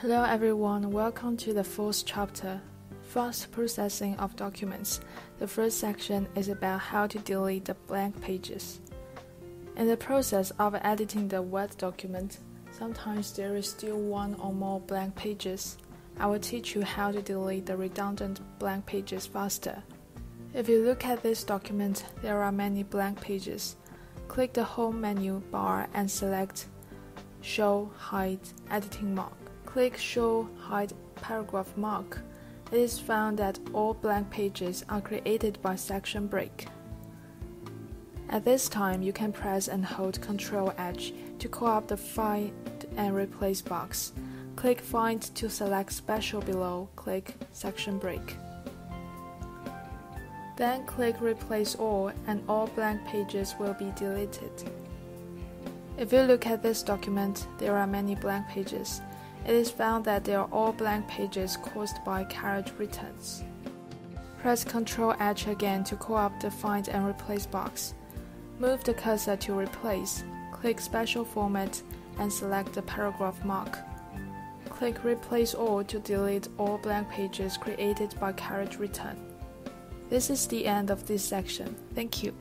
Hello everyone, welcome to the fourth chapter, Fast Processing of Documents. The first section is about how to delete the blank pages. In the process of editing the Word document, sometimes there is still one or more blank pages. I will teach you how to delete the redundant blank pages faster. If you look at this document, there are many blank pages. Click the Home menu bar and select Show Hide Editing Mark. Click Show Hide Paragraph Mark. It is found that all blank pages are created by section break. At this time, you can press and hold Ctrl-H to call up the Find and Replace box. Click Find to select Special below. Click Section Break. Then click Replace All and all blank pages will be deleted. If you look at this document, there are many blank pages. It is found that they are all blank pages caused by carriage returns. Press Ctrl-H again to call up the Find and Replace box. Move the cursor to Replace. Click Special Format and select the paragraph mark. Click Replace All to delete all blank pages created by carriage return. This is the end of this section. Thank you.